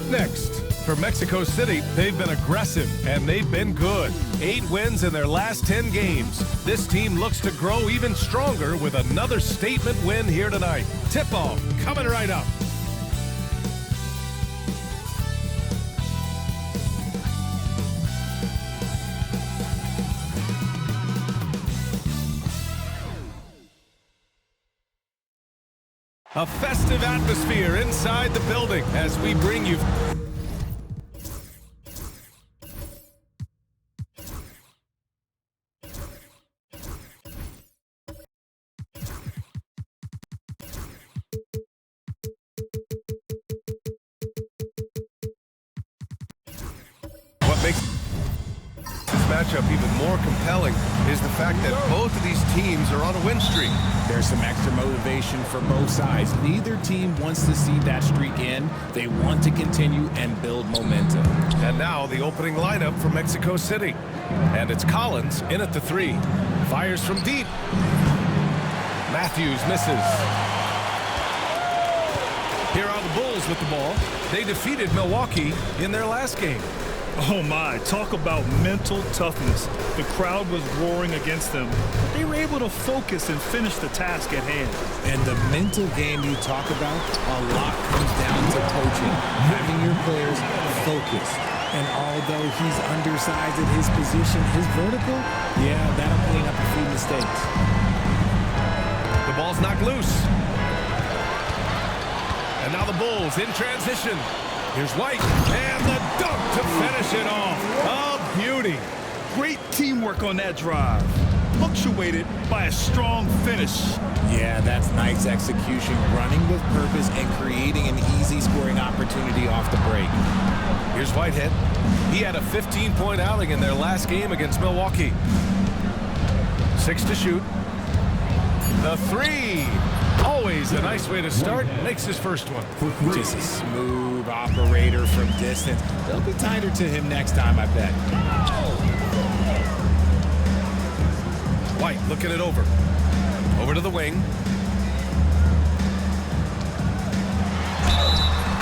next. For Mexico City, they've been aggressive, and they've been good. 8 wins in their last 10 games. This team looks to grow even stronger with another statement win here tonight. Tip-off coming right up. A festive atmosphere inside the building as we bring you... What makes this matchup even more compelling is the fact that both of these teams are on a win streak. There's some extra motivation for both sides. Neither team wants to see that streak end. They want to continue and build momentum. And now the opening lineup for Mexico City. And it's Collins in at the 3. Fires from deep. Matthews misses. Here are the Bulls with the ball. They defeated Milwaukee in their last game. Oh my, talk about mental toughness. The crowd was roaring against them. They were able to focus and finish the task at hand. And the mental game you talk about, a lot comes down to coaching, having your players focused. And although he's undersized at his position, his vertical, yeah, that'll clean up a few mistakes. The ball's knocked loose. And now the Bulls in transition. Here's White, and the dunk to finish it off. A beauty. Great teamwork on that drive. Punctuated by a strong finish. Yeah, that's nice execution, running with purpose and creating an easy scoring opportunity off the break. Here's Whitehead. He had a 15-point outing in their last game against Milwaukee. 6 to shoot. The 3. Always a nice way to start. Makes his first one. Just a smooth operator from distance. They'll be tighter to him next time, I bet. White looking it over. Over to the wing.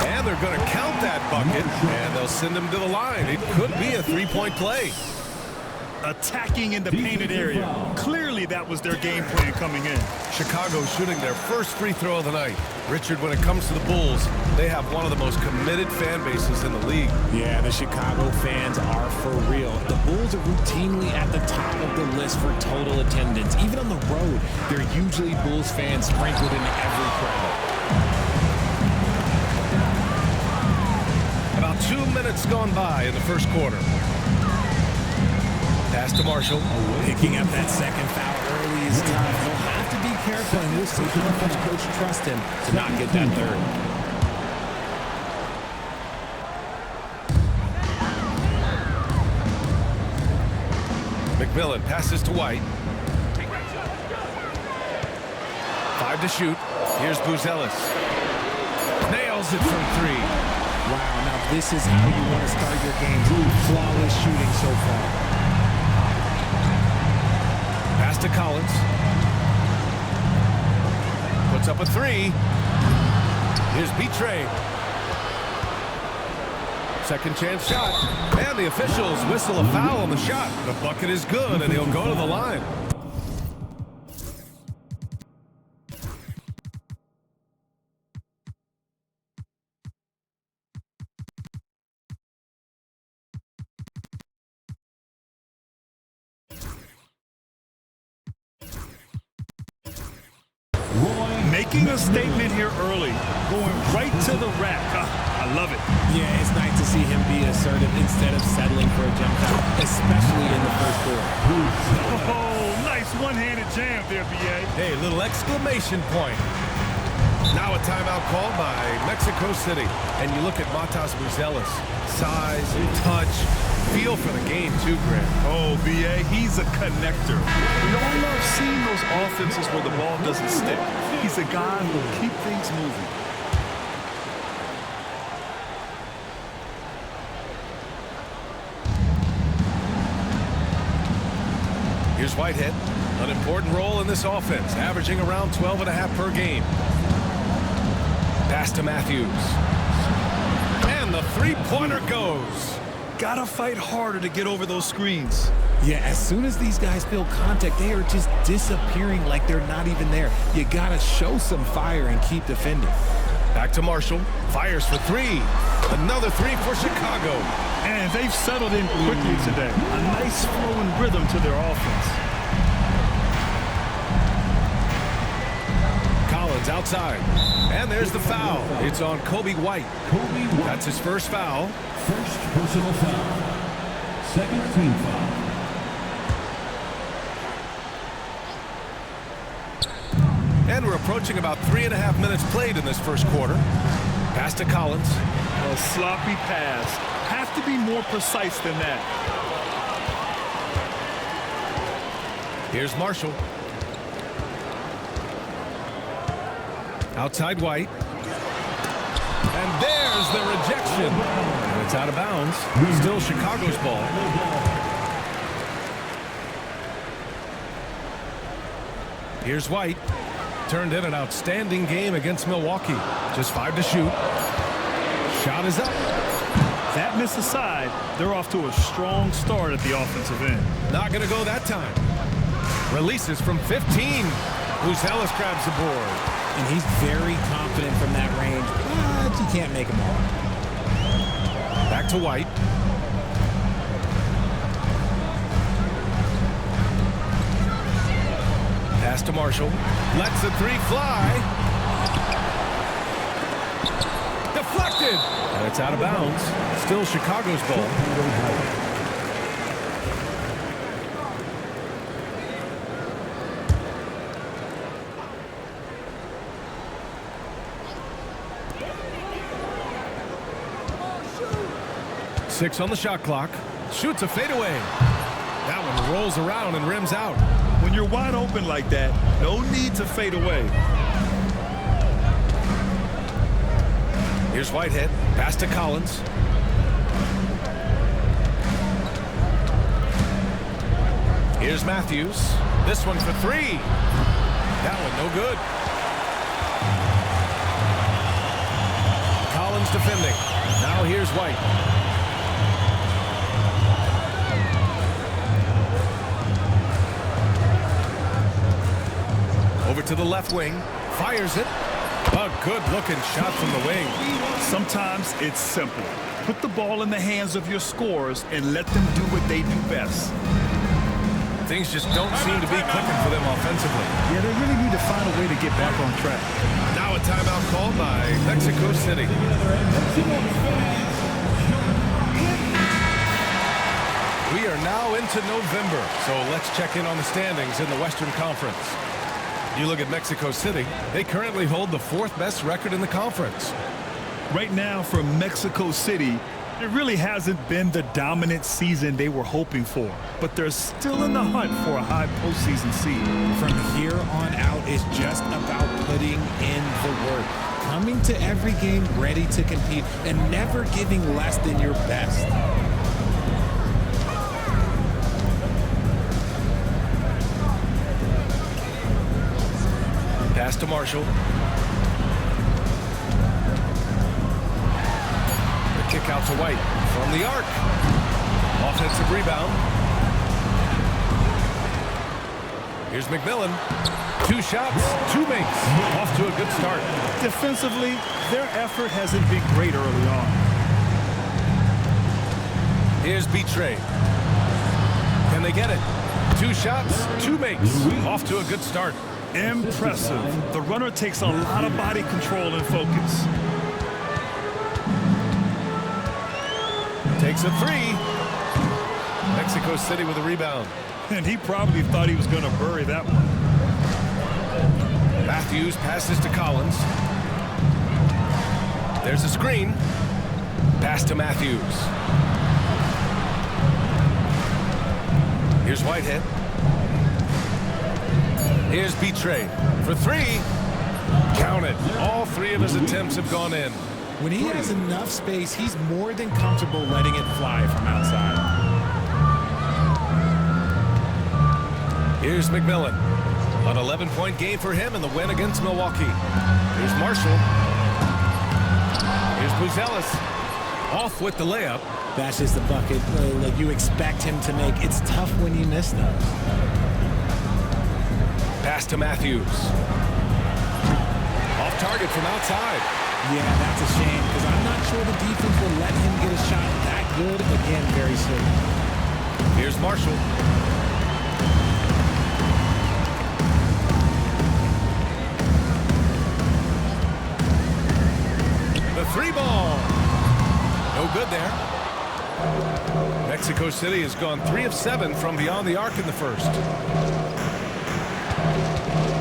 And they're going to count that bucket. And they'll send him to the line. It could be a 3-point play. Attacking in the painted area. Clearly that was their game plan coming in. Chicago shooting their first free throw of the night. Richard, when it comes to the Bulls, they have one of the most committed fan bases in the league. Yeah, the Chicago fans are for real. The Bulls are routinely at the top of the list for total attendance. Even on the road, there are usually Bulls fans sprinkled in every crowd. About 2 minutes gone by in the first quarter. Pass to Marshall. Picking up that second foul early is tough. He'll have to be careful, and we'll see how much coach trusts him to not get that third. McMillan passes to White. 5 to shoot. Here's Buzelis. Nails it from 3. Wow, now this is how you want to start your game. Flawless shooting so far. Pass to Collins. Puts up a 3. Here's Betrayed. Second chance shot. And the officials whistle a foul on the shot. The bucket is good, and he'll go to the line. Making a statement here early, going right to the rack. I love it. Yeah, it's nice to see him be assertive instead of settling for a jump shot, especially in the first quarter. Oh, nice one-handed jam there, B.A. Hey, little exclamation point. Now a timeout called by Mexico City. And you look at Matas Buzelis. Size and touch. Feel for the game, too, Grant. Oh, B.A., he's a connector. You know, I love seeing those offenses where the ball doesn't stick. He's a guy who will keep things moving. Here's Whitehead. An important role in this offense, averaging around 12.5 per game. Pass to Matthews. And the the three-pointer goes. Gotta fight harder to get over those screens. Yeah, as soon as these guys feel contact, they are just disappearing like they're not even there. You gotta show some fire and keep defending. Back to Marshall. Fires for three. Another three for Chicago. And they've settled in quickly today. A nice flowing rhythm to their offense. Collins outside. And there's the foul. It's on Kobe White. That's his first foul. First personal foul. Second team foul. And we're approaching about 3.5 minutes played in this first quarter. Pass to Collins. A sloppy pass. Have to be more precise than that. Here's Marshall. Outside White. And there's the rejection. And it's out of bounds. Still Chicago's ball. Here's White. Turned in an outstanding game against Milwaukee. Just 5 to shoot. Shot is up. That miss aside, they're off to a strong start at the offensive end. Not going to go that time. Releases from 15. Buzelis grabs the board. And he's very confident from that range, but you can't make him all. Back to White. Pass to Marshall. Lets the three fly. Deflected. And it's out of bounds. Still Chicago's ball. Six on the shot clock. Shoots a fadeaway. That one rolls around and rims out. When you're wide open like that, no need to fade away. Here's Whitehead. Pass to Collins. Here's Matthews. This one for three. That one no good. Collins defending. Now here's White. Over to the left wing. Fires it. A good-looking shot from the wing. Sometimes it's simple. Put the ball in the hands of your scorers and let them do what they do best. Things just don't seem to be clicking for them offensively. Yeah, they really need to find a way to get back on track. Now a timeout called by Mexico City. We are now into November, so let's check in on the standings in the Western Conference. You look at Mexico City, they currently hold the 4th best record in the conference. Right now for Mexico City, it really hasn't been the dominant season they were hoping for, but they're still in the hunt for a high postseason seed. From here on out, it's just about putting in the work. Coming to every game ready to compete and never giving less than your best. Pass to Marshall. The kick out to White from the arc. Offensive rebound. Here's McMillan. 2 shots, 2 makes. Off to a good start. Defensively, their effort hasn't been great early on. Here's Betray. Can they get it? 2 shots, 2 makes. Off to a good start. Impressive. The runner takes a lot of body control and focus. Takes a 3. Mexico City with a rebound. And he probably thought he was going to bury that one. Matthews passes to Collins. There's a screen. Pass to Matthews. Here's Whitehead. Here's Betray for 3. Count it. All 3 of his attempts have gone in. When he has enough space, he's more than comfortable letting it fly from outside. Here's McMillan. An 11-point game for him in the win against Milwaukee. Here's Marshall. Here's Buzelis. Off with the layup. That's just a bucket like you expect him to make. It's tough when you miss those. Pass to Matthews. Off target from outside. Yeah, that's a shame because I'm not sure the defense will let him get a shot that good. Again, very soon. Here's Marshall. The three ball. No good there. Mexico City has gone 3 of 7 from beyond the arc in the first.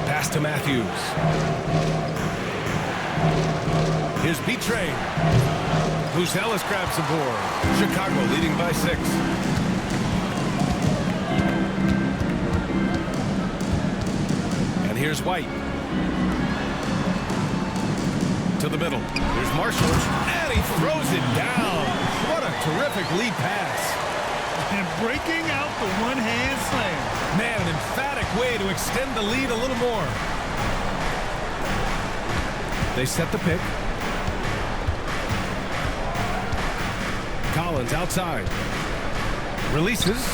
Pass to Matthews. Here's B-Train. Buzelis grabs the board. Chicago leading by 6. And here's White. To the middle. Here's Marshall. And he throws it down. What a terrific lead pass. And breaking out the one-hand slam. Man, an emphatic way to extend the lead a little more. They set the pick. Collins outside. Releases.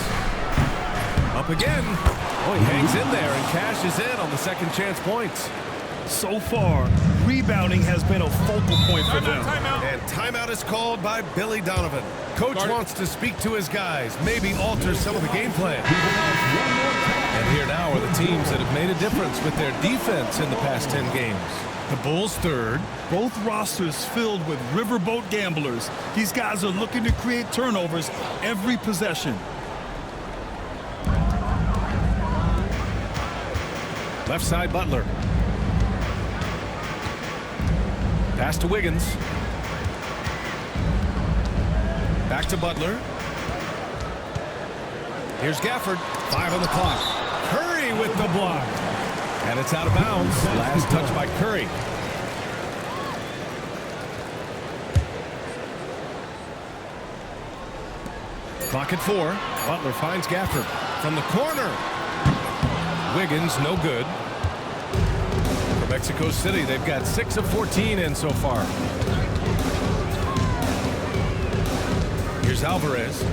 Up again. Oh, he hangs in there and cashes in on the second chance points. So far, rebounding has been a focal point for them. And timeout is called by Billy Donovan. Coach wants to speak to his guys, maybe alter some of the game plan. And here now are the teams that have made a difference with their defense in the past 10 games. The Bulls third, both rosters filled with riverboat gamblers. These guys are looking to create turnovers every possession. Left side, Butler. Pass to Wiggins. Back to Butler. Here's Gafford. 5 on the clock. Curry with the block. And it's out of bounds. Last touch by Curry. Clock at 4. Butler finds Gafford. From the corner. Wiggins, no good. For Mexico City, they've got 6 of 14 in so far. Here's Alvarez.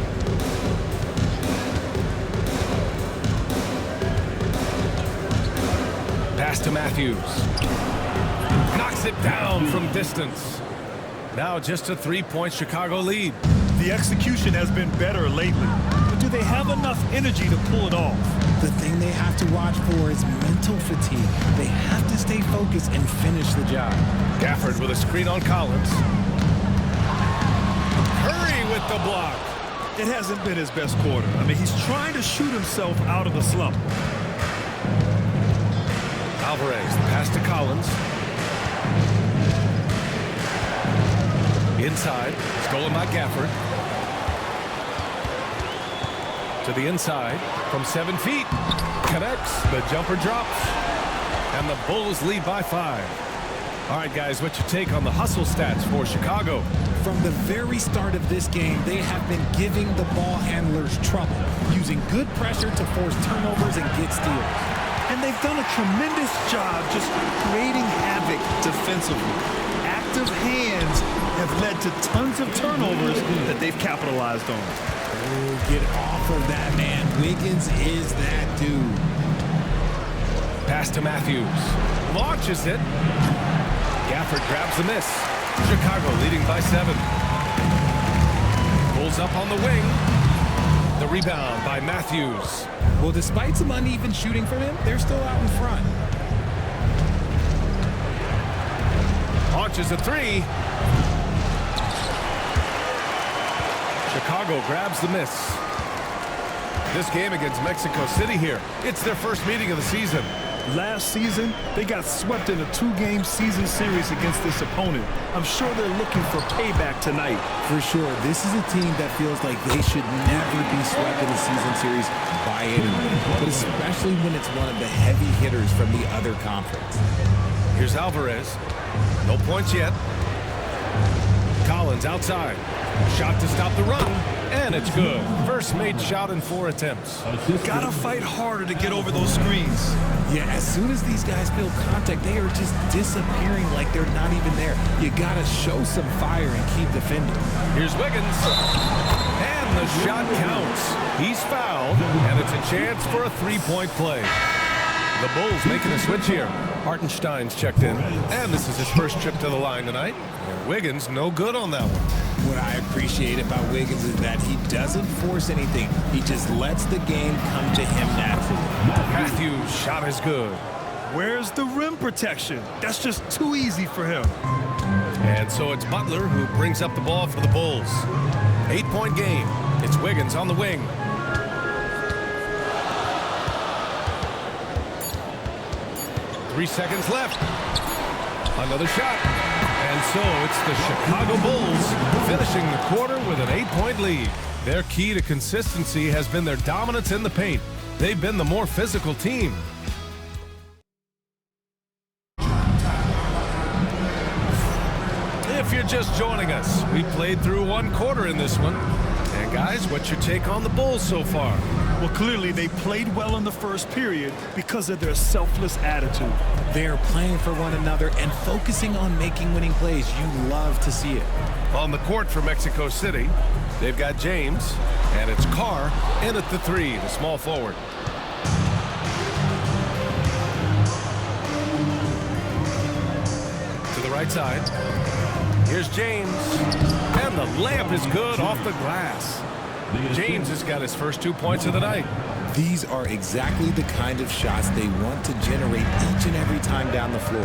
Pass to Matthews. Knocks it down from distance. Now just a 3-point Chicago lead. The execution has been better lately, but do they have enough energy to pull it off? The thing they have to watch for is mental fatigue. They have to stay focused and finish the job. Gafford with a screen on Collins. Curry with the block. It hasn't been his best quarter. I mean, he's trying to shoot himself out of the slump. Alvarez, pass to Collins. Inside, stolen by Gafford. To the inside, from 7 feet. Connects, the jumper drops. And the Bulls lead by 5. All right, guys, what's your take on the hustle stats for Chicago? From the very start of this game, they have been giving the ball handlers trouble, using good pressure to force turnovers and get steals. And they've done a tremendous job just creating havoc defensively. Active hands have led to tons of turnovers that they've capitalized on. Oh, get off of that, man. Wiggins is that dude. Pass to Matthews. Launches it. Gafford grabs the miss. Chicago leading by 7. Pulls up on the wing. The rebound by Matthews. Well, despite some uneven shooting from him, they're still out in front. Launches a 3. Chicago grabs the miss. This game against Mexico City here, it's their first meeting of the season. Last season, they got swept in a 2-game season series against this opponent. I'm sure they're looking for payback tonight. For sure, this is a team that feels like they should never be swept in a season series by anyone, but especially when it's one of the heavy hitters from the other conference. Here's Alvarez. No points yet. Collins outside. Shot to stop the run. And it's good. First made shot in 4 attempts. Gotta fight harder to get over those screens. Yeah, as soon as these guys feel contact, they are just disappearing like they're not even there. You gotta show some fire and keep defending. Here's Wiggins. And the shot counts. He's fouled, and it's a chance for a 3-point play. The Bulls making a switch here. Hartenstein's checked in, and this is his first trip to the line tonight. And Wiggins no good on that one. What I appreciate about Wiggins is that he doesn't force anything. He just lets the game come to him naturally. Matthews' shot is good. Where's the rim protection? That's just too easy for him. And so it's Butler who brings up the ball for the Bulls. 8-point game. It's Wiggins on the wing. Three seconds left. Another shot. And so it's the Chicago Bulls finishing the quarter with an 8-point lead. Their key to consistency has been their dominance in the paint. They've been the more physical team. If you're just joining us, we played through 1 quarter in this one. And guys, what's your take on the Bulls so far? Well, clearly they played well in the first period because of their selfless attitude. They are playing for one another and focusing on making winning plays. You love to see it. On the court for Mexico City, they've got James, and it's Carr in at the 3, the small forward. To the right side. Here's James, and the layup is good off the glass. James has got his first 2 points of the night. These are exactly the kind of shots they want to generate each and every time down the floor.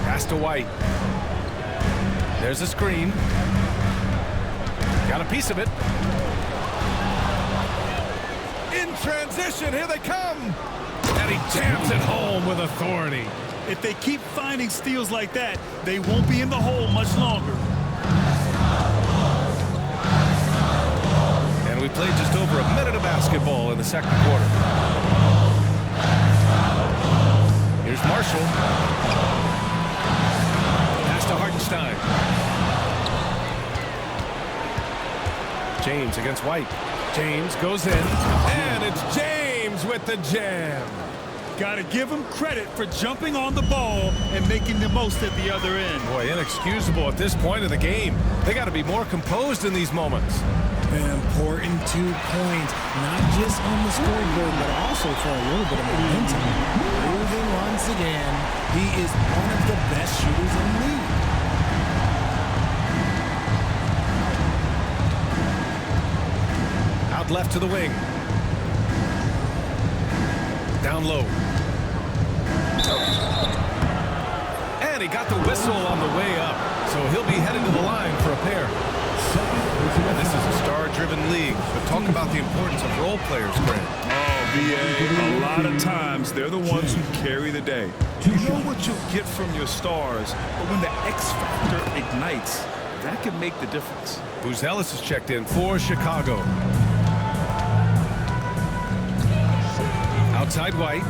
Pass to White. There's a screen. Got a piece of it. In transition, here they come. And he jams it home with authority. If they keep finding steals like that, they won't be in the hole much longer. And we played just over a minute of basketball in the second quarter. Here's Marshall. Pass to Hartenstein. James against White. James goes in, and it's James with the jam. Got to give him credit for jumping on the ball and making the most at the other end. Boy, inexcusable at this point of the game. They got to be more composed in these moments. An important 2 points, not just on the scoreboard, but also for a little bit of momentum. Moving once again, he is one of the best shooters in the league. Out left to the wing. Down low. And he got the whistle on the way up, so he'll be headed to the line for a pair. And this is a star-driven league, but talk about the importance of role players, Grant. Oh, BA, a lot of times they're the ones who carry the day. You know what you'll get from your stars, but when the X factor ignites, that can make the difference. Buzelis is checked in for Chicago. Outside White.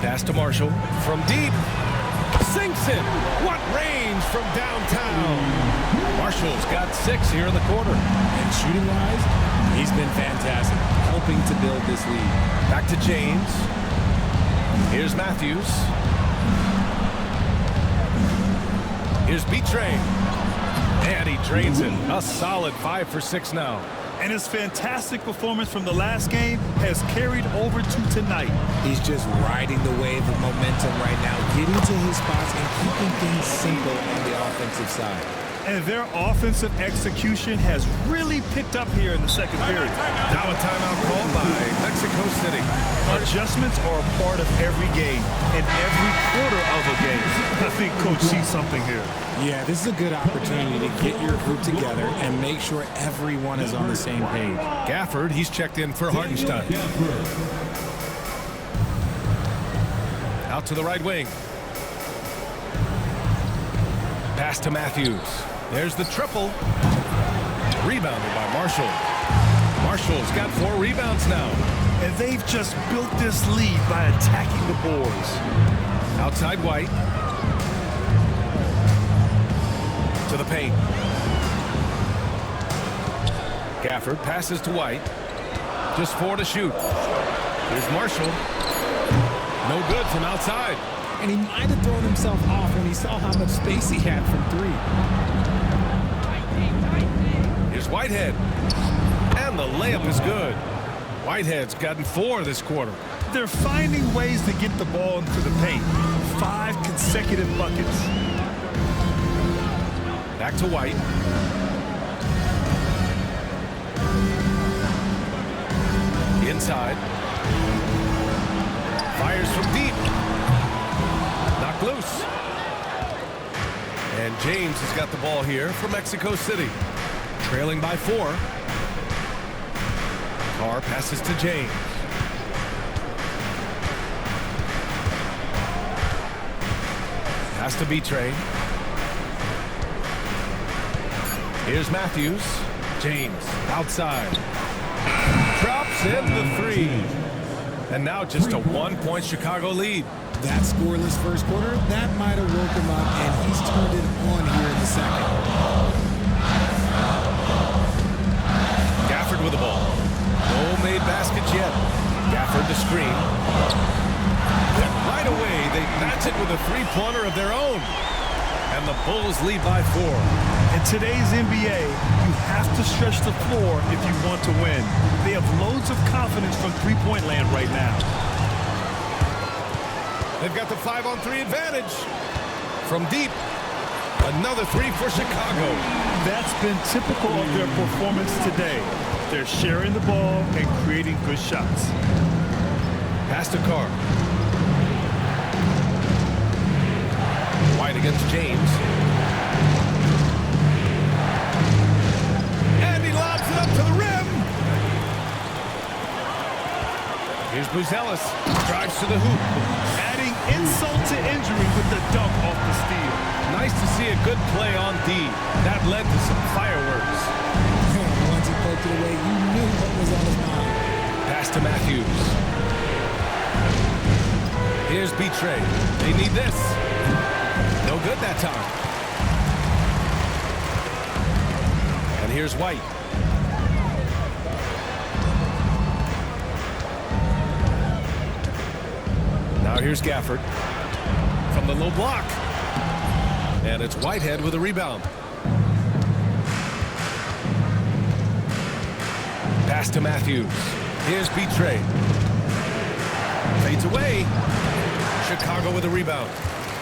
Pass to Marshall. From deep. Sinks it. What range from downtown. Marshall's got 6 here in the quarter. And shooting-wise, he's been fantastic, helping to build this lead. Back to James. Here's Matthews. Here's Betraying. And he drains it. A solid 5 for 6 now. And his fantastic performance from the last game has carried over to tonight. He's just riding the wave of momentum right now, getting to his spots and keeping things simple on the offensive side. And their offensive execution has really picked up here in the second period. Now a timeout called by Mexico City. Adjustments are a part of every game and every quarter of a game. I think Coach sees something here. Yeah, this is a good opportunity to get your group together and make sure everyone is on the same page. Gafford, he's checked in for Hartenstein. Out to the right wing. Pass to Matthews. There's the triple. Rebounded by Marshall. Marshall's got 4 rebounds now. And they've just built this lead by attacking the boards. Outside White. To the paint. Gafford passes to White. Just 4 to shoot. Here's Marshall. No good from outside. And he might have thrown himself off when he saw how much space he had from 3. Here's Whitehead. And the layup is good. Whitehead's gotten 4 this quarter. They're finding ways to get the ball into the paint. 5 consecutive buckets. Back to White. Inside. Fires from deep. Knocked loose. And James has got the ball here for Mexico City. Trailing by 4. Carr passes to James. Pass to B-Train. Here's Matthews. James outside. Drops in the 3. And now just a 1-point Chicago lead. That scoreless first quarter, that might have woke him up, and he's turned it on here in the second. Gafford with the ball. No made baskets yet. Gafford to screen. Then right away, they match it with a 3-pointer of their own. And the Bulls lead by 4. In today's NBA, you have to stretch the floor if you want to win. They have loads of confidence from three-point land right now. They've got the 5-on-3 advantage. From deep, another 3 for Chicago. That's been typical of their performance today. They're sharing the ball and creating good shots. Pass to Carr. White against James. And he lobs it up to the rim. Here's Buzelis. Drives to the hoop. Adding insult to injury with the dunk off the steal. Nice to see a good play on D. That led to some fireworks. Once he poked it away, you knew what was on his mind. Pass to Matthews. Here's B-Tray. They need this. No good that time. And here's White. Now here's Gafford. From the low block. And it's Whitehead with a rebound. Pass to Matthews. Here's B-Tray. Fades away. Chicago with a rebound.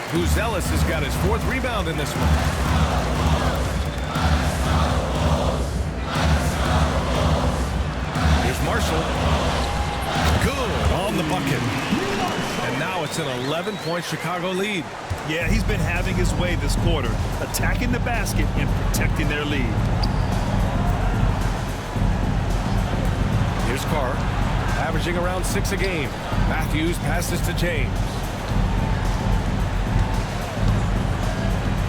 Buzelis has got his 4th rebound in this one. Here's Marshall. Good on the bucket. And now it's an 11-point Chicago lead. Yeah, he's been having his way this quarter, attacking the basket and protecting their lead. Here's Carr, averaging around 6 a game. Matthews passes to James.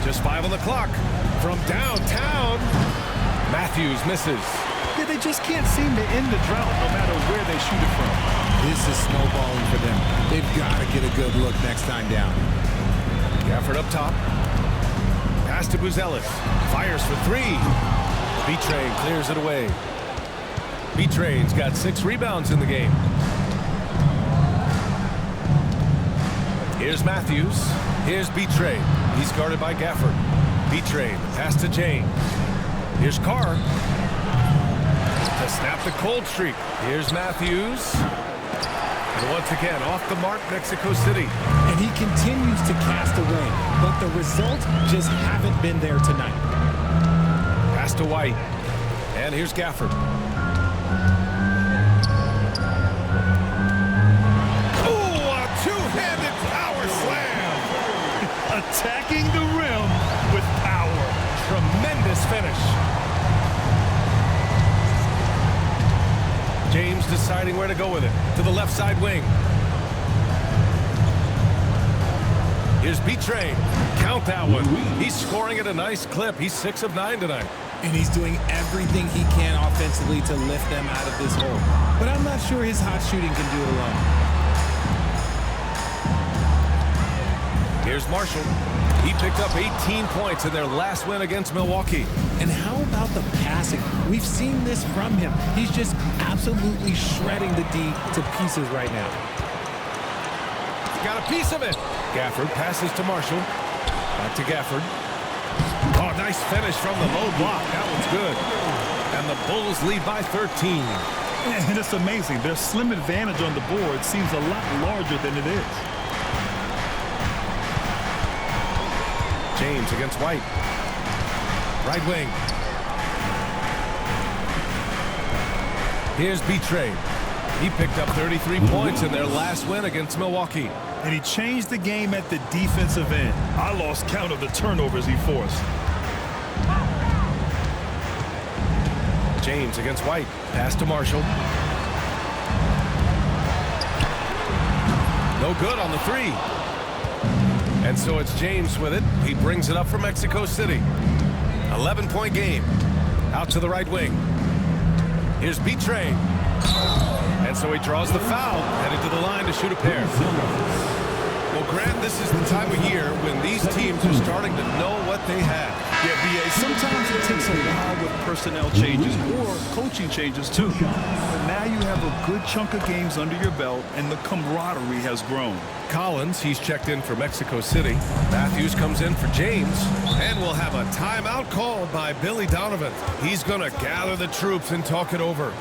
Just 5 on the clock. From downtown, Matthews misses. Yeah, they just can't seem to end the drought no matter where they shoot it from. This is snowballing for them. They've got to get a good look next time down. Gafford up top. Pass to Buzelis. Fires for 3. B-Train clears it away. B-Train's got 6 rebounds in the game. Here's Matthews. Here's B-Train. He's guarded by Gafford. B-Train. Pass to James. Here's Carr. To snap the cold streak. Here's Matthews. And once again, off the mark, Mexico City. And he continues to cast away, but the results just haven't been there tonight. Pass to White. And here's Gafford. Oh, a two-handed power slam. Attacking the rim with power. Tremendous finish. James deciding where to go with it. To the left side wing. Here's B-Train. Count that one. He's scoring at a nice clip. He's 6 of 9 tonight. And he's doing everything he can offensively to lift them out of this hole. But I'm not sure his hot shooting can do it alone. Here's Marshall. He picked up 18 points in their last win against Milwaukee. And how about the passing? We've seen this from him. He's just absolutely shredding the D to pieces right now. Got a piece of it. Gafford passes to Marshall. Back to Gafford. Oh, nice finish from the low block. That one's good. And the Bulls lead by 13. And it's amazing. Their slim advantage on the board seems a lot larger than it is. James against White. Right wing. Here's Betray. He picked up 33 points in their last win against Milwaukee. And he changed the game at the defensive end. I lost count of the turnovers he forced. James against White. Pass to Marshall. No good on the three. And so it's James with it. He brings it up for Mexico City. 11-point game. Out to the right wing. Here's Betray. And so he draws the foul, headed to the line to shoot a pair. Well, Grant, this is the time of year when these teams are starting to know what they have. Yeah, B.A., sometimes it takes a while with personnel changes or coaching changes, too. But now you have a good chunk of games under your belt, and the camaraderie has grown. Collins, he's checked in for Mexico City. Matthews comes in for James. And we'll have a timeout called by Billy Donovan. He's going to gather the troops and talk it over.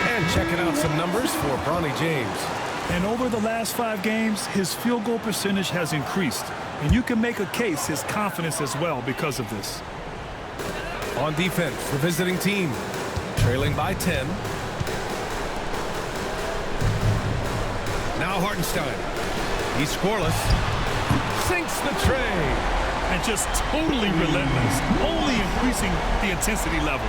And checking out some numbers for Bronny James. And over the last 5 games, his field goal percentage has increased. And you can make a case his confidence as well because of this. On defense, the visiting team, trailing by 10. Now Hartenstein. He's scoreless. Sinks the tray. And just totally relentless, only increasing the intensity level.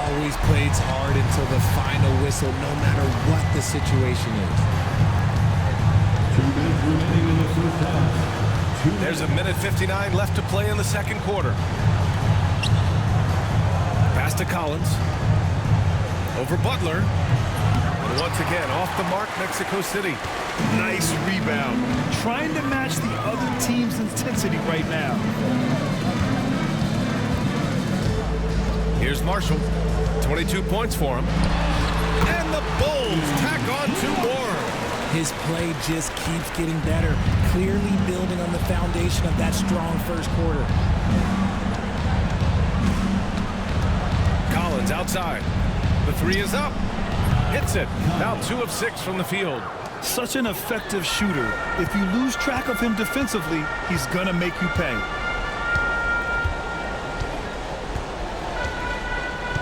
Always plays hard until the final whistle, no matter what the situation is. 2 minutes remaining in the first half. There's a minute 59 left to play in the second quarter. Pass to Collins. Over Butler. And once again, off the mark, Mexico City. Nice rebound. Trying to match the other team's intensity right now. Here's Marshall. 22 points for him. And the Bulls tack on 2 more. His play just keeps getting better, clearly building on the foundation of that strong first quarter. Collins outside. The 3 is up. Hits it. Now 2 of 6 from the field. Such an effective shooter. If you lose track of him defensively, he's gonna make you pay.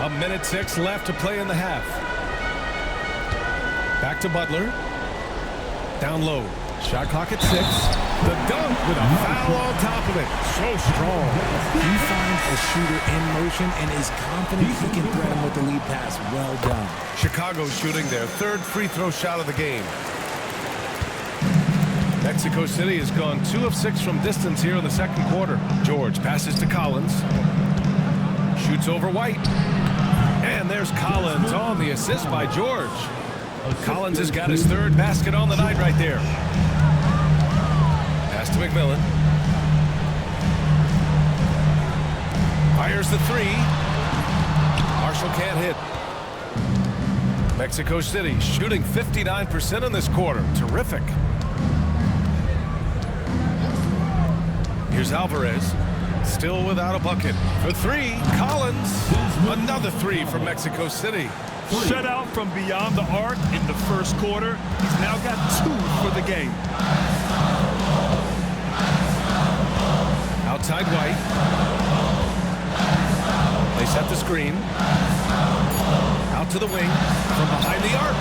A minute 6 left to play in the half. Back to Butler. Down low. Shot clock at 6. The dunk with a foul on top of it. So strong. He finds a shooter in motion and is confident he can thread him with the lead pass. Well done. Chicago shooting their 3rd free throw shot of the game. Mexico City has gone 2 of 6 from distance here in the second quarter. George passes to Collins. Shoots over White. And there's Collins on the assist by George. Collins has got his 3rd basket on the night right there. Pass to McMillan. Fires the 3. Marshall can't hit. Mexico City shooting 59% in this quarter. Terrific. Here's Alvarez. Still without a bucket. For 3, Collins. Another 3 from Mexico City. Shut out from beyond the arc in the first quarter. He's now got 2 for the game. Outside White. They set the screen. Out to the wing. From behind the arc.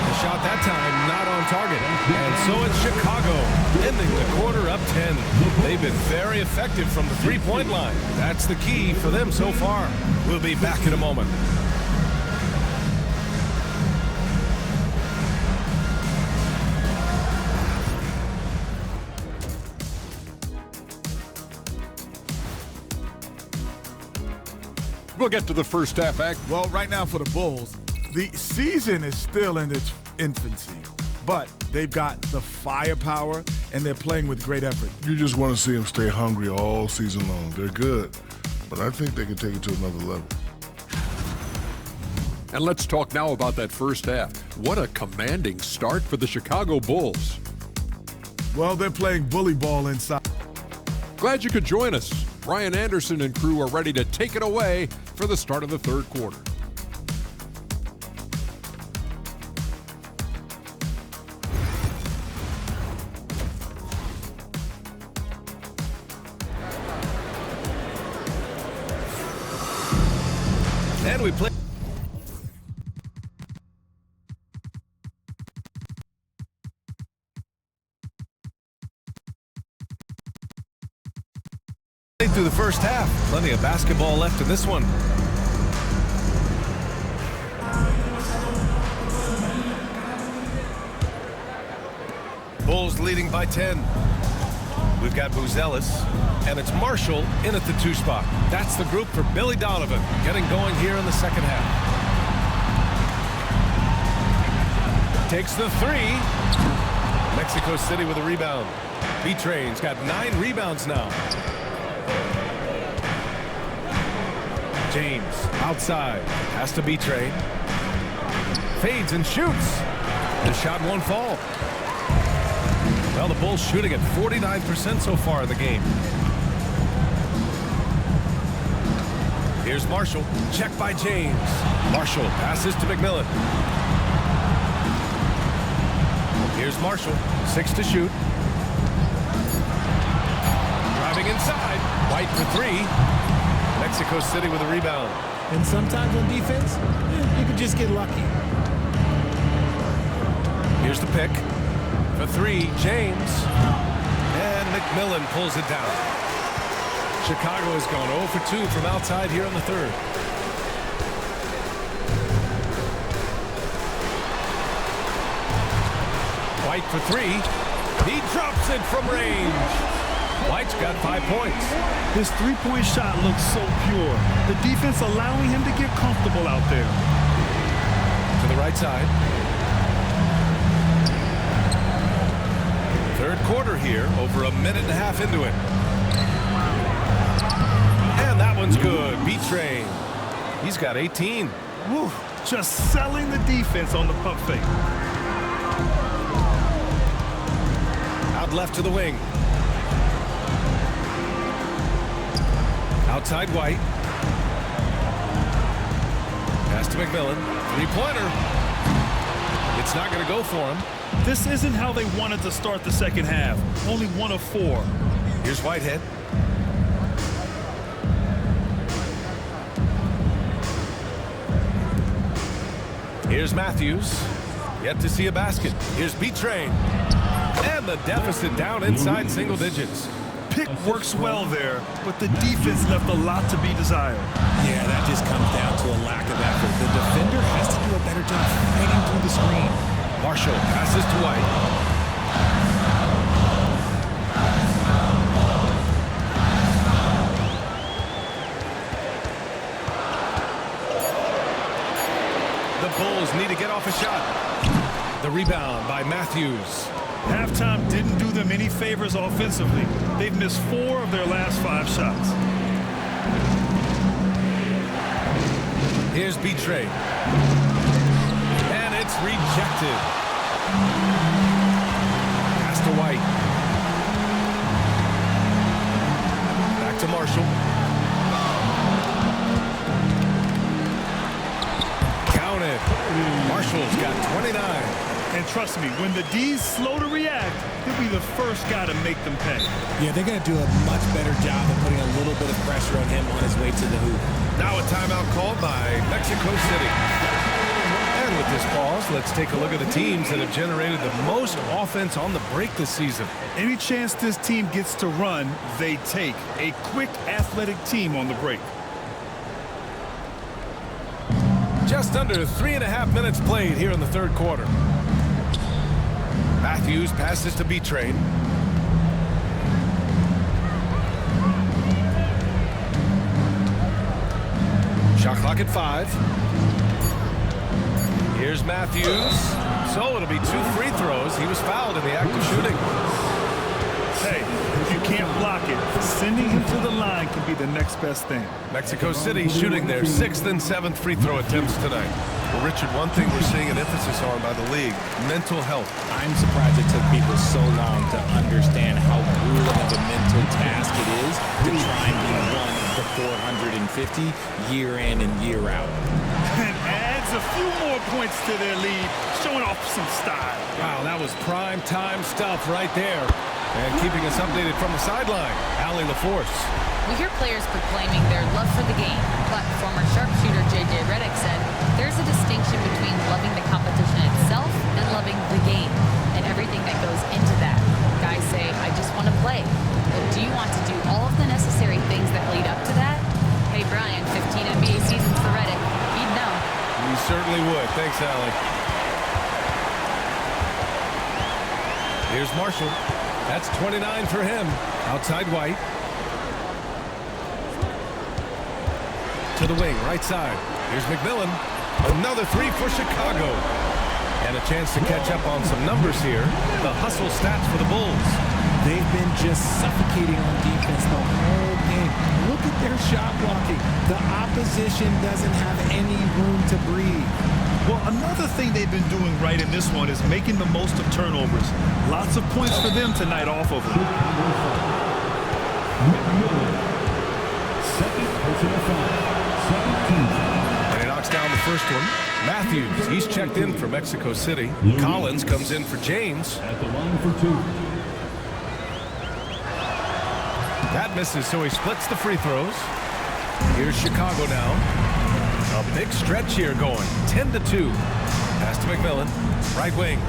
The shot that time not on target. And so it's Chicago ending the quarter up 10. They've been very effective from the 3-point line. That's the key for them so far. We'll be back in a moment. We'll get to the first half act. Well, right now for the Bulls, the season is still in its infancy, but they've got the firepower and they're playing with great effort. You just want to see them stay hungry all season long. They're good, but I think they can take it to another level. And let's talk now about that first half. What a commanding start for the Chicago Bulls. Well, they're playing bully ball inside. Glad you could join us. Brian Anderson and crew are ready to take it away for the start of the third quarter. And we play. Through the first half. Plenty of basketball left in this one. Bulls leading by 10. We've got Buzelis, and it's Marshall in at the 2 spot. That's the group for Billy Donovan, getting going here in the second half. Takes the 3. Mexico City with a rebound. B-Train's got 9 rebounds now. James outside, has to B-Train. Fades and shoots. The shot won't fall. Well, the Bulls shooting at 49% so far in the game. Here's Marshall. Check by James. Marshall passes to McMillan. Here's Marshall. 6 to shoot. Driving inside. White for 3. Mexico City with a rebound. And sometimes on defense, you can just get lucky. Here's the pick. For 3, James. And McMillan pulls it down. Chicago has gone 0 for 2 from outside here in the third. White for 3. He drops it from range. White's got 5 points. His three-point shot looks so pure. The defense allowing him to get comfortable out there. To the right side. Third quarter here, over a minute and a half into it. And that one's good. B-Train. He's got 18. Woo, just selling the defense on the pump fake. Out left to the wing. Outside White. Pass to McMillan. 3-pointer. It's not going to go for him. This isn't how they wanted to start the second half. Only 1 of 4. Here's Whitehead. Here's Matthews. Yet to see a basket. Here's B-Train. And the deficit down inside single digits. Pick works well there, but the defense left a lot to be desired. Yeah, that just comes down to a lack of effort. The defender has to do a better job fighting through the screen. Marshall passes to White. The Bulls need to get off a shot. The rebound by Matthews. Halftime didn't do them any favors offensively. They've missed 4 of their last 5 shots. Here's B-Train. And it's rejected. Pass to White. Back to Marshall. Count it. Marshall's got 29. And trust me, when the D's slow to react, he'll be the first guy to make them pay. Yeah, they're going to do a much better job of putting a little bit of pressure on him on his way to the hoop. Now a timeout called by Mexico City. And with this pause, let's take a look at the teams that have generated the most offense on the break this season. Any chance this team gets to run, they take. A quick, athletic team on the break. Just under 3.5 minutes played here in the third quarter. Matthews passes to B-Train. Shot clock at 5. Here's Matthews. So it'll be 2 free throws. He was fouled in the act of shooting. Hey, if you can't block it, sending him to the line can be the next best thing. Mexico City shooting their 6th and 7th free throw attempts tonight. Well, Richard, one thing we're seeing an emphasis on by the league, mental health. I'm surprised it took people so long to understand how grueling of a mental task it is to try and be one of the 450 year in and year out. And adds a few more points to their lead, showing off some style. Wow, that was prime time stuff right there. And keeping us updated from the sideline, Allie LaForce. We hear players proclaiming their love for the game, but former sharpshooter J.J. Redick said there's a distinction between loving the competition itself and loving the game and everything that goes into that. Guys say, I just want to play. But do you want to do all of the necessary things that lead up to that? Hey, Brian, 15 NBA seasons for Redick. He'd know. You certainly would. Thanks, Allie. Here's Marshall. That's 29 for him. Outside White. To the wing, right side. Here's McMillan. Another 3 for Chicago. And a chance to catch up on some numbers here. The hustle stats for the Bulls. They've been just suffocating on defense the whole game. Look at their shot blocking. The opposition doesn't have any room to breathe. Well, another thing they've been doing right in this one is making the most of turnovers. Lots of points for them tonight off of them. Second personal foul. And he knocks down the first one. Matthews, he's checked in for Mexico City. Collins comes in for James. At the line for 2. That misses, so he splits the free throws. Here's Chicago now. A big stretch here going. 10-2. Pass to McMillan. Right wing.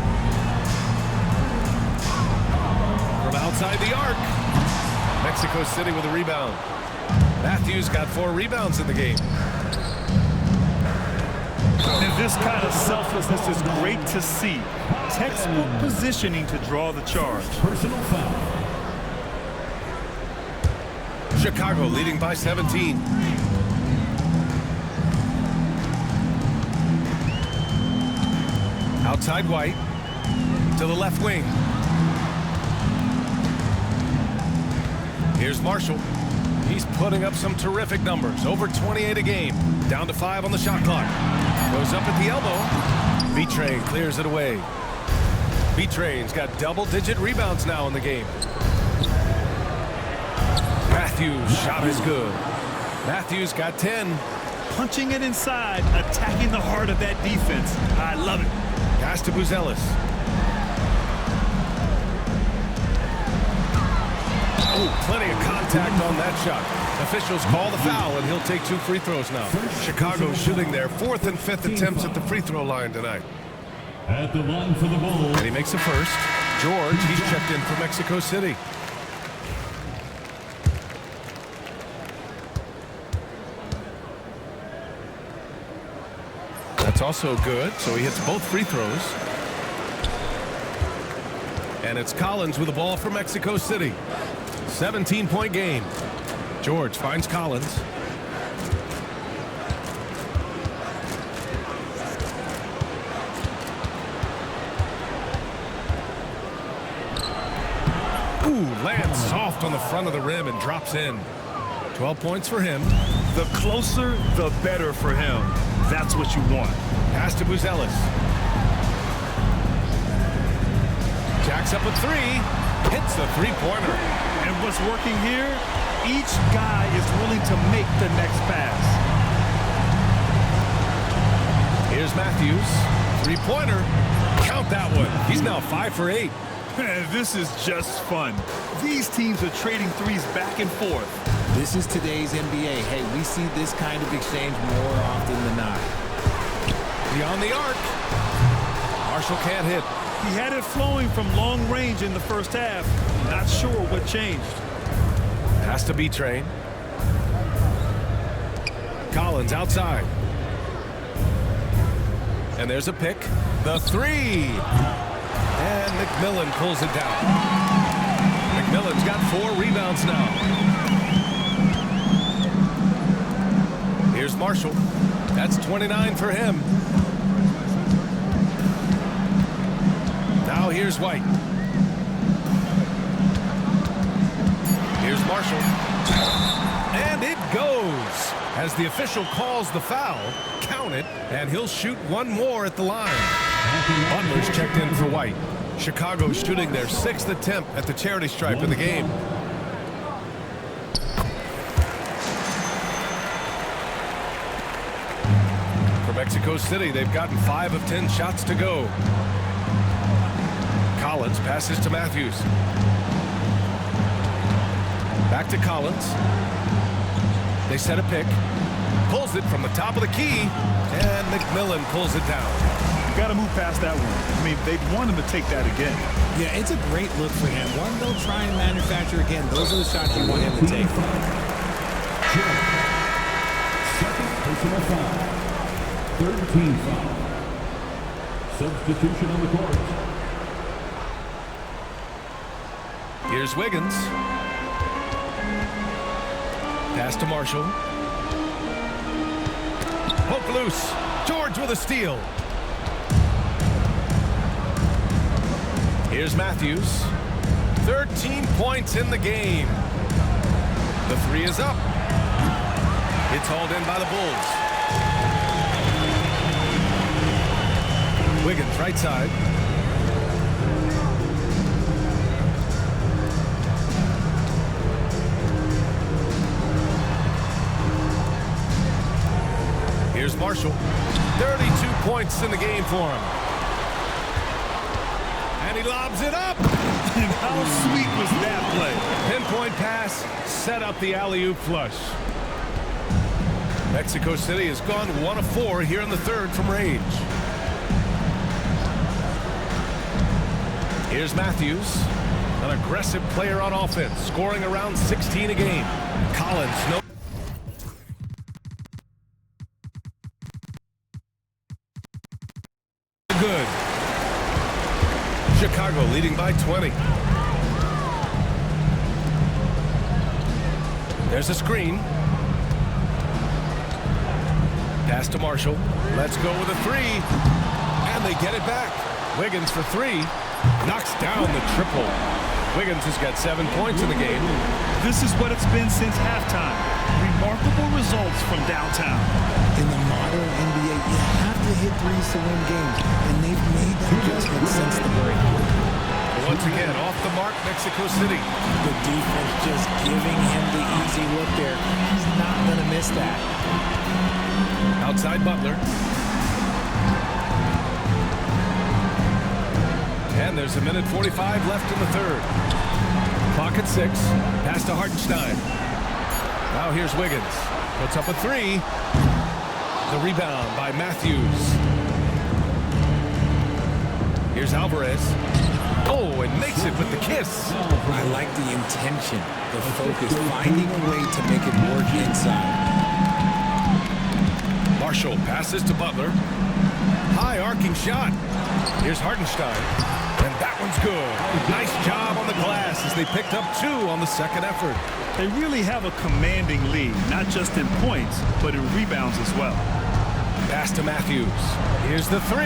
From outside the arc. Mexico City with a rebound. Matthews got 4 rebounds in the game. And this kind of selflessness is great to see. Textbook positioning to draw the charge. Personal foul. Chicago leading by 17. Outside White. To the left wing. Here's Marshall. He's putting up some terrific numbers. Over 28 a game. Down to 5 on the shot clock. Goes up at the elbow. B-Train clears it away. B-Train's got double-digit rebounds now in the game. Matthews' shot is good. Matthews got 10. Punching it inside, attacking the heart of that defense. I love it. Pass to Buzelis. Oh, plenty of contact on that shot. Officials call the foul, and he'll take 2 free throws now. Chicago shooting their 4th and 5th attempts at the free throw line tonight. At the line for the Bulls. And he makes the first. George, he's checked in for Mexico City. That's also good, so he hits both free throws. And it's Collins with the ball for Mexico City. 17-point game. George finds Collins. Ooh, lands soft on the front of the rim and drops in. 12 points for him. The closer, the better for him. That's what you want. Pass to Buzelis. Jacks up a 3. Hits the 3-pointer. And what's working here? Each guy is willing to make the next pass. Here's Matthews. 3-pointer. Count that one. He's now 5 for 8. This is just fun. These teams are trading threes back and forth. This is today's NBA. Hey, we see this kind of exchange more often than not. Beyond the arc. Marshall can't hit. He had it flowing from long range in the first half. Not sure what changed. Has to be Train. Collins outside. And there's a pick. The 3. And McMillan pulls it down. McMillan's got 4 rebounds now. Here's Marshall. That's 29 for him. Now here's White. Here's Marshall. And it goes. As the official calls the foul, count it, and he'll shoot one more at the line. Butler's checked in for White. Chicago shooting their 6th attempt at the charity stripe in the game. For Mexico City, they've gotten 5 of 10 shots to go. Collins passes to Matthews. Back to Collins. They set a pick. Pulls it from the top of the key, and McMillan pulls it down. Got to move past that one. I mean, they'd want him to take that again. Yeah, it's a great look for him. One they'll try and manufacture again. Those are the shots you want him to take. Second personal foul. Third team foul. Substitution on the court. Here's Wiggins. Pass to Marshall. Poke loose. George with a steal. Here's Matthews. 13 points in the game. The 3 is up. It's hauled in by the Bulls. Wiggins right side. Here's Marshall. 32 points in the game for him. And he lobs it up. And how sweet was that play? Pinpoint pass, set up the alley-oop flush. Mexico City has gone 1 of 4 here in the third from range. Here's Matthews, an aggressive player on offense, scoring around 16 a game. Collins, no. Good. Chicago leading by 20. There's a screen. Pass to Marshall. Let's go with a 3. And they get it back. Wiggins for 3. Knocks down the triple. Wiggins has got 7 points in the game. This is what it's been since halftime. Remarkable results from downtown. In the modern NBA, you have to hit threes to win games, and they've made that adjustment since the break. Once again, off the mark, Mexico City. The defense just giving him the easy look there. He's not going to miss that. Outside Butler. And there's a minute 45 left in the third. Clock at 6. Pass to Hartenstein. Now here's Wiggins. Puts up a 3. The rebound by Matthews. Here's Alvarez. Oh, and makes it with the kiss. I like the intention, the focus, finding a way to make it work inside. Marshall passes to Butler. High arcing shot. Here's Hartenstein. And that one's good. Nice job on the glass as they picked up 2 on the second effort. They really have a commanding lead, not just in points, but in rebounds as well. Pass to Matthews. Here's the 3.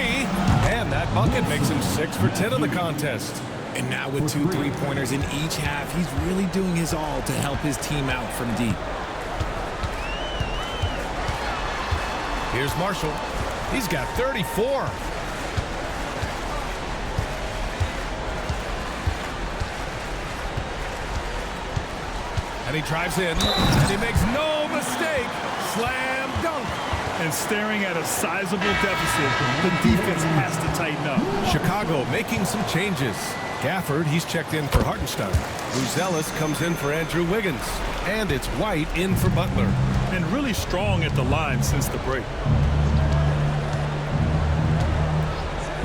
And that bucket makes him 6 for 10 in the contest. And now with 2 3-pointers in each half, he's really doing his all to help his team out from deep. Here's Marshall. He's got 34. And he drives in, and he makes no mistake. Slam dunk. And staring at a sizable deficit, the defense has to tighten up. Chicago making some changes. Gafford, he's checked in for Hartenstein. Buzelis comes in for Andrew Wiggins. And it's White in for Butler. And really strong at the line since the break.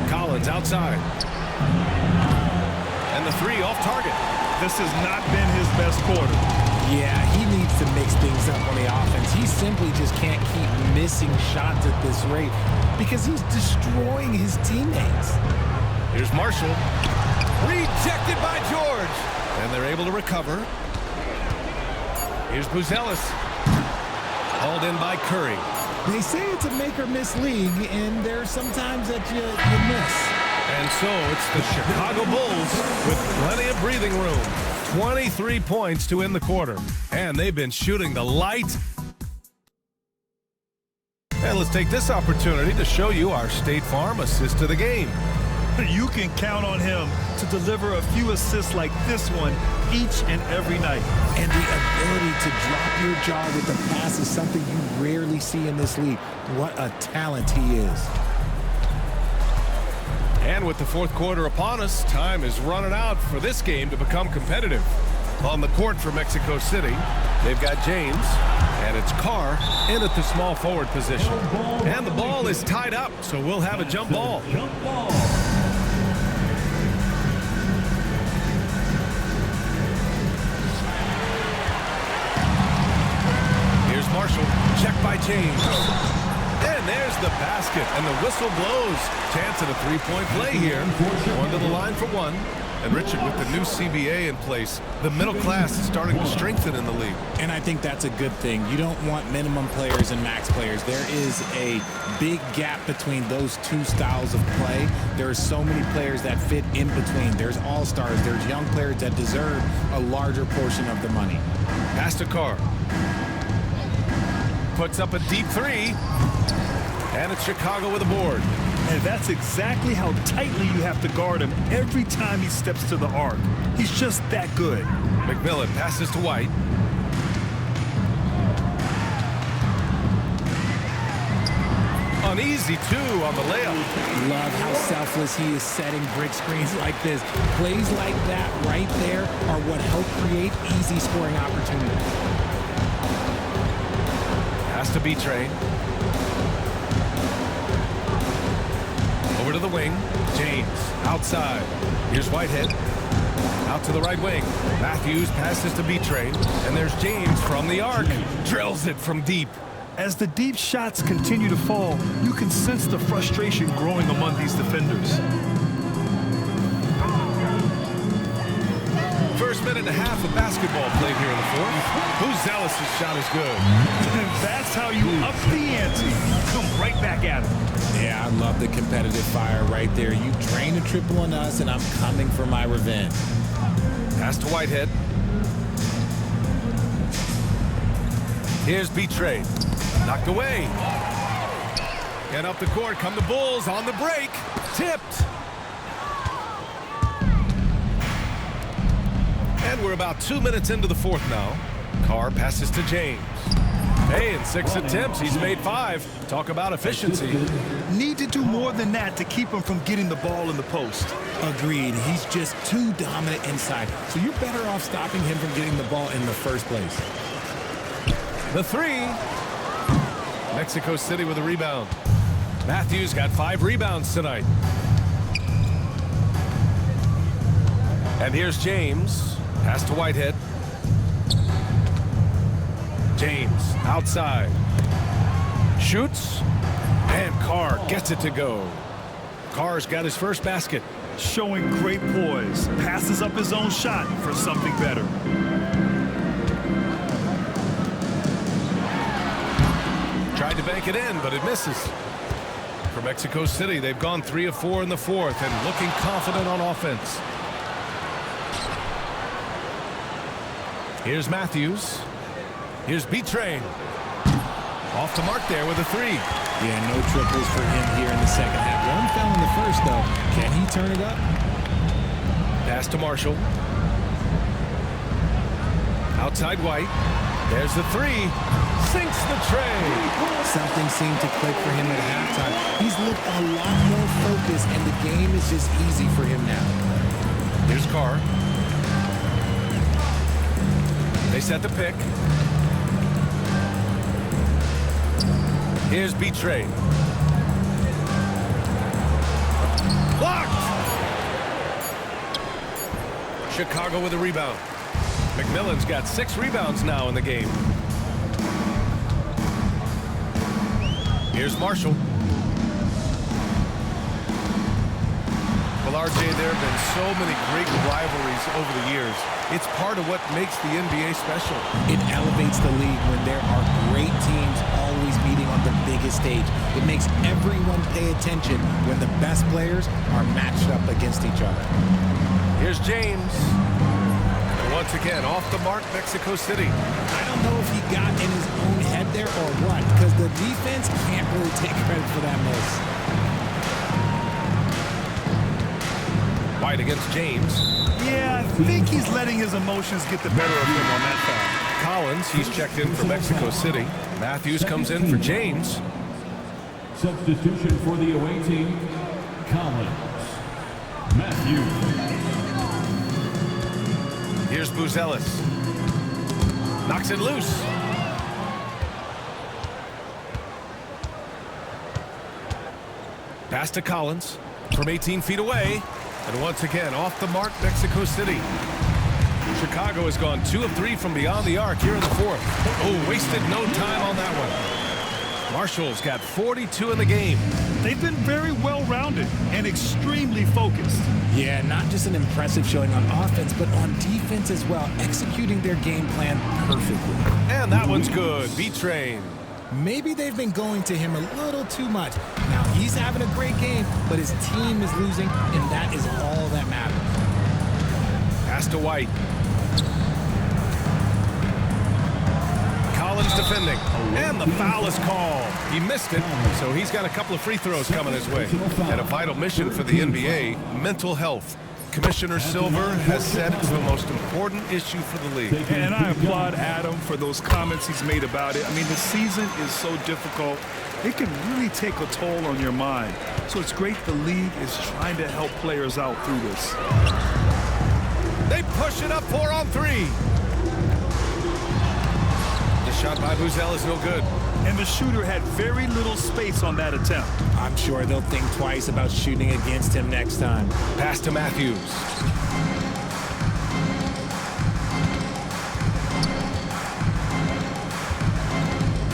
Collins outside. And the 3 off target. This has not been his best quarter. Yeah, he needs to mix things up on the offense. He simply just can't keep missing shots at this rate because he's destroying his teammates. Here's Marshall. Rejected by George. And they're able to recover. Here's Buzelis. Hauled in by Curry. They say it's a make-or-miss league, and there's sometimes that you miss. And so it's the Chicago Bulls with plenty of breathing room. 23 points to end the quarter. And they've been shooting the light. And let's take this opportunity to show you our State Farm assist to the game. You can count on him to deliver a few assists like this one each and every night. And the ability to drop your jaw with the pass is something you rarely see in this league. What a talent he is. And with the fourth quarter upon us, time is running out for this game to become competitive. On the court for Mexico City, they've got James, and it's Carr in at the small forward position. And the ball is tied up, so we'll have a jump ball. Here's Marshall, checked by James. And there's the basket, and the whistle blows. Chance at a three-point play here. One to the line for one. And Richard, with the new CBA in place, the middle class is starting to strengthen in the league. And I think that's a good thing. You don't want minimum players and max players. There is a big gap between those two styles of play. There are so many players that fit in between. There's all-stars. There's young players that deserve a larger portion of the money. Pass to Carr. Puts up a deep three. And it's Chicago with a board. And that's exactly how tightly you have to guard him every time he steps to the arc. He's just that good. McMillan passes to White. Uneasy, too, on the layup. Love how selfless he is setting brick screens like this. Plays like that right there are what help create easy scoring opportunities. Pass to B-Train. Over to the wing. James outside. Here's Whitehead. Out to the right wing. Matthews passes to B-Train. And there's James from the arc. Drills it from deep. As the deep shots continue to fall, you can sense the frustration growing among these defenders. First minute and a half of basketball played here in the fourth. Who's zealous' shot is good. And that's how you up the ante. Come right back at it. Yeah, I love the competitive fire right there. You drain a triple on us, and I'm coming for my revenge. Pass to Whitehead. Here's B-Train. Knocked away. And up the court come the Bulls on the break. Tipped. And we're about 2 minutes into the fourth now. Carr passes to James. Hey, in 6 attempts, he's made 5. Talk about efficiency. Need to do more than that to keep him from getting the ball in the post. Agreed. He's just too dominant inside. So you're better off stopping him from getting the ball in the first place. The three. Mexico City with a rebound. Matthews got 5 rebounds tonight. And here's James. Pass to Whitehead. James outside. Shoots. And Carr gets it to go. Carr's got his first basket. Showing great poise. Passes up his own shot for something better. Tried to bank it in, but it misses. For Mexico City, they've gone 3 of 4 in the fourth and looking confident on offense. Here's Matthews. Here's B-Train. Off the mark there with a 3. Yeah, no triples for him here in the second half. One fell in the first, though. Can he turn it up? Pass to Marshall. Outside White. There's the 3. Sinks the tray. Something seemed to click for him at halftime. He's looked a lot more focused, and the game is just easy for him now. Here's Carr. They set the pick. Here's B-Train. Blocked! Chicago with a rebound. McMillan's got 6 rebounds now in the game. Here's Marshall. Well, RJ, there have been so many great rivalries over the years. It's part of what makes the NBA special. It elevates the league when there are great teams always meeting on the biggest stage. It makes everyone pay attention when the best players are matched up against each other. Here's James. And once again, off the mark, Mexico City. I don't know if he got in his own head there or what, because the defense can't really take credit for that miss. White against James. Yeah, I think he's letting his emotions get the better of him on that foul. Collins, he's checked in for Mexico City. Matthews comes in for James. Substitution for the away team, Collins. Matthews. Here's Buzelis. Knocks it loose. Pass to Collins from 18 feet away. And once again, off the mark, Mexico City. Chicago has gone 2 of 3 from beyond the arc here in the fourth. Oh, wasted no time on that one. Marshall's got 42 in the game. They've been very well-rounded and extremely focused. Yeah, not just an impressive showing on offense, but on defense as well, executing their game plan perfectly. And that one's good. B-Train. Maybe they've been going to him a little too much. Now, he's having a great game, but his team is losing, and that is all that matters. Pass to White. Collins defending. And the foul is called. He missed it, so he's got a couple of free throws coming his way. And a vital mission for the NBA, mental health. Commissioner Silver has said it's the most important issue for the league. And I applaud Adam for those comments he's made about it. I mean, the season is so difficult. It can really take a toll on your mind. So it's great the league is trying to help players out through this. They push it up 4 on 3. The shot by Buzel is no good. And the shooter had very little space on that attempt. I'm sure they'll think twice about shooting against him next time. Pass to Matthews.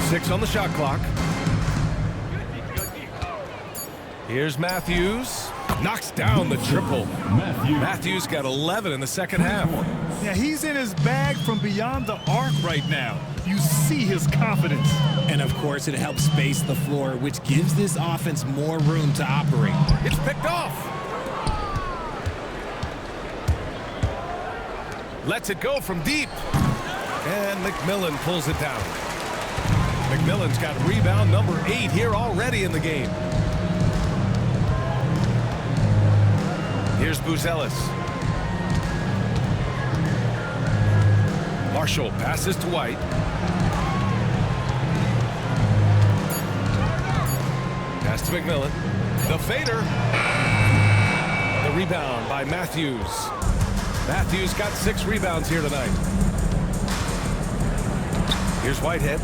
Six on the shot clock. Here's Matthews. Knocks down the triple. Matthews got 11 in the second half. Yeah, he's in his bag from beyond the arc right now. You see his confidence. And of course, it helps space the floor, which gives this offense more room to operate. It's picked off. Lets it go from deep. And McMillan pulls it down. McMillan's got rebound number 8 here already in the game. Here's Buzelis. Marshall passes to White. Pass to McMillan. The fader. The rebound by Matthews. Matthews got 6 rebounds here tonight. Here's Whitehead.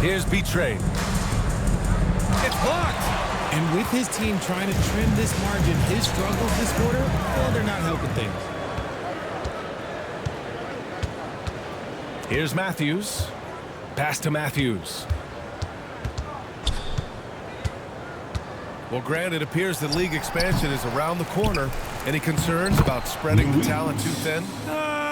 Here's B-Train. It's blocked. And with his team trying to trim this margin, his struggles this quarter, well, they're not helping things. Here's Matthews. Pass to Matthews. Well, Grant, it appears that league expansion is around the corner. Any concerns about spreading the talent too thin?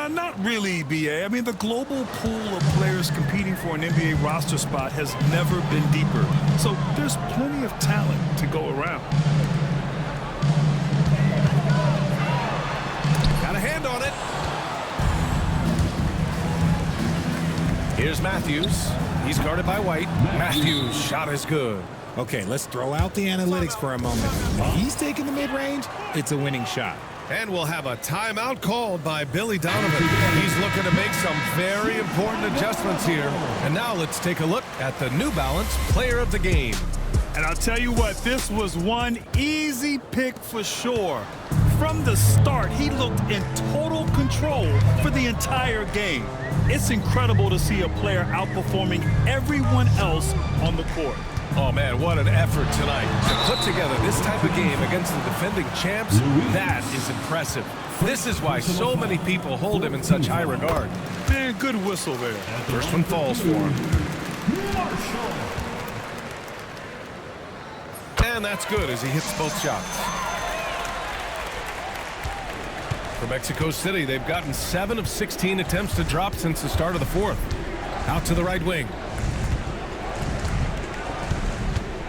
Not really, B.A. I mean, the global pool of players competing for an NBA roster spot has never been deeper. So there's plenty of talent to go around. Got a hand on it. Here's Matthews. He's guarded by White. Matthews' shot is good. Okay, let's throw out the analytics for a moment. When he's taking the mid-range, it's a winning shot. And we'll have a timeout called by Billy Donovan. He's looking to make some very important adjustments here. And now let's take a look at the New Balance Player of the Game. And I'll tell you what, this was one easy pick for sure. From the start, he looked in total control for the entire game. It's incredible to see a player outperforming everyone else on the court. Oh, man, what an effort tonight. To put together this type of game against the defending champs, that is impressive. This is why so many people hold him in such high regard. Man, good whistle there. First one falls for him. And that's good as he hits both shots. For Mexico City, they've gotten 7 of 16 attempts to drop since the start of the fourth. Out to the right wing.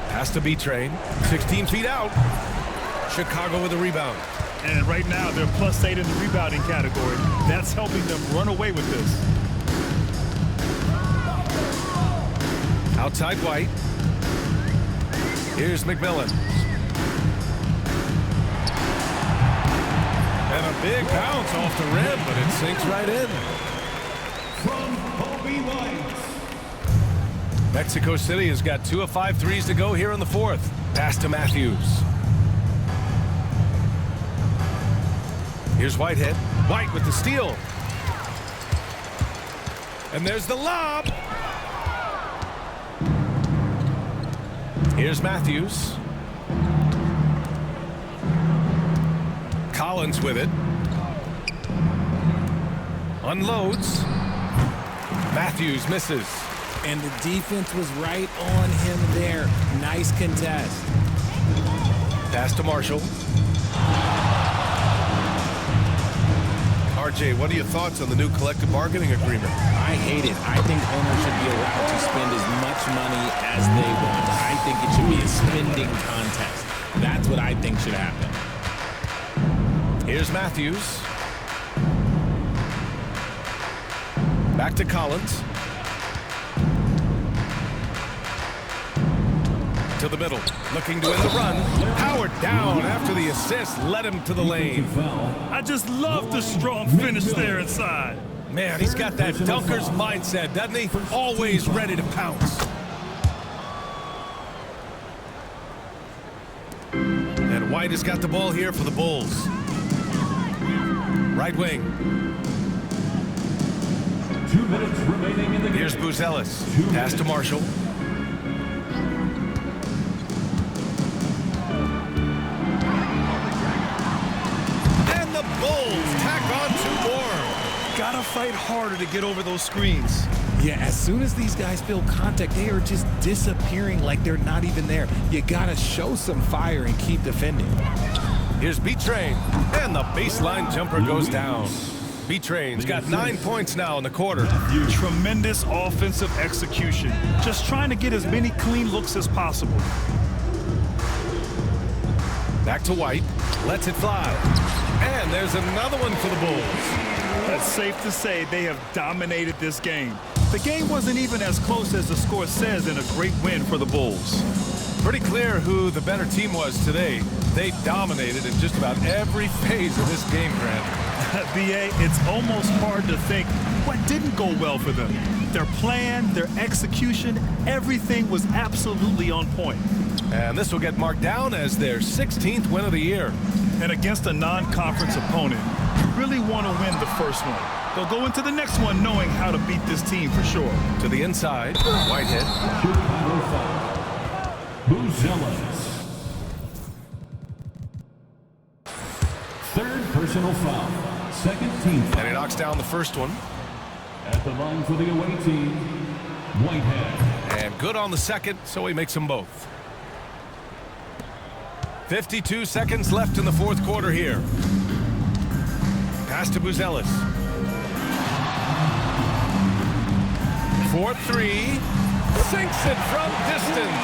Pass to B-Train. 16 feet out. Chicago with a rebound. And right now, they're +8 in the rebounding category. That's helping them run away with this. Outside White. Here's McMillan. And a big bounce off the rim, but it sinks right in. From Kobe White. Mexico City has got 2 of 5 threes to go here in the fourth. Pass to Matthews. Here's Whitehead. White with the steal. And there's the lob. Here's Matthews. Collins with it. Unloads. Matthews misses. And the defense was right on him there. Nice contest. Pass to Marshall. RJ, what are your thoughts on the new collective bargaining agreement? I hate it. I think owners should be allowed to spend as much money as they want. I think it should be a spending contest. That's what I think should happen. Here's Matthews. Back to Collins. To the middle, looking to win the run. Howard down after the assist led him to the lane. I just love the strong finish there inside. Man, he's got that dunker's mindset, doesn't he? Always ready to pounce. And White has got the ball here for the Bulls. Right wing. 2 minutes remaining in the game. Here's Buzelis. Pass to Marshall. Bulls tack on 2 more. Gotta fight harder to get over those screens. Yeah, as soon as these guys feel contact, they are just disappearing like they're not even there. You gotta show some fire and keep defending. Here's B-Train, and the baseline jumper goes down. B-Train's got 9 points now in the quarter. Tremendous offensive execution. Just trying to get as many clean looks as possible. Back to White, lets it fly. And there's another one for the Bulls. That's safe to say they have dominated this game. The game wasn't even as close as the score says, in a great win for the Bulls. Pretty clear who the better team was today. They dominated in just about every phase of this game, Grant. BA, it's almost hard to think what didn't go well for them. Their plan, their execution, everything was absolutely on point. And this will get marked down as their 16th win of the year. And against a non-conference opponent, you really want to win the first one. They'll go into the next one knowing how to beat this team for sure. To the inside, Whitehead. Chicago foul. Buzelis. Third personal foul. Second team foul. And he knocks down the first one. At the line for the away team, Whitehead. And good on the second, so he makes them both. 52 seconds left in the fourth quarter here. Pass to Buzelis. 4-3. Sinks it from distance.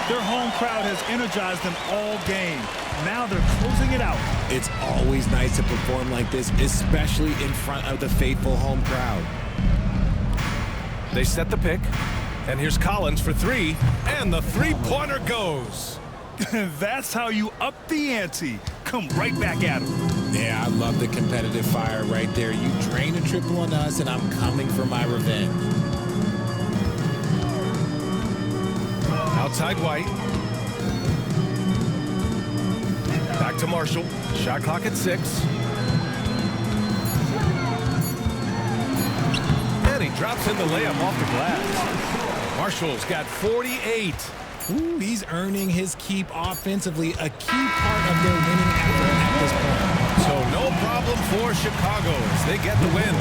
Their home crowd has energized them all game. Now they're closing it out. It's always nice to perform like this, especially in front of the faithful home crowd. They set the pick. And here's Collins for 3. And the three-pointer goes. That's how you up the ante. Come right back at him. Yeah, I love the competitive fire right there. You drain a triple on us, and I'm coming for my revenge. Outside White. Back to Marshall. Shot clock at 6. And he drops in the layup off the glass. Marshall's got 48. Ooh, he's earning his keep offensively, a key part of their winning effort at this point. So no problem for Chicago as they get the win,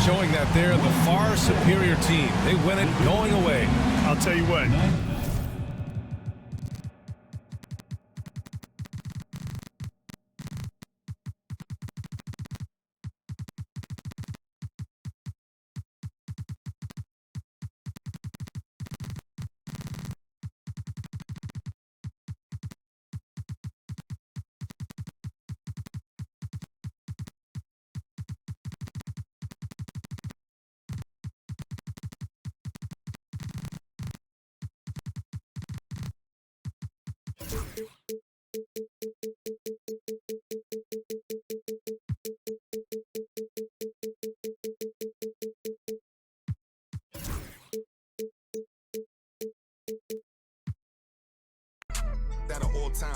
showing that they're the far superior team. They win it going away. I'll tell you what. That an all-time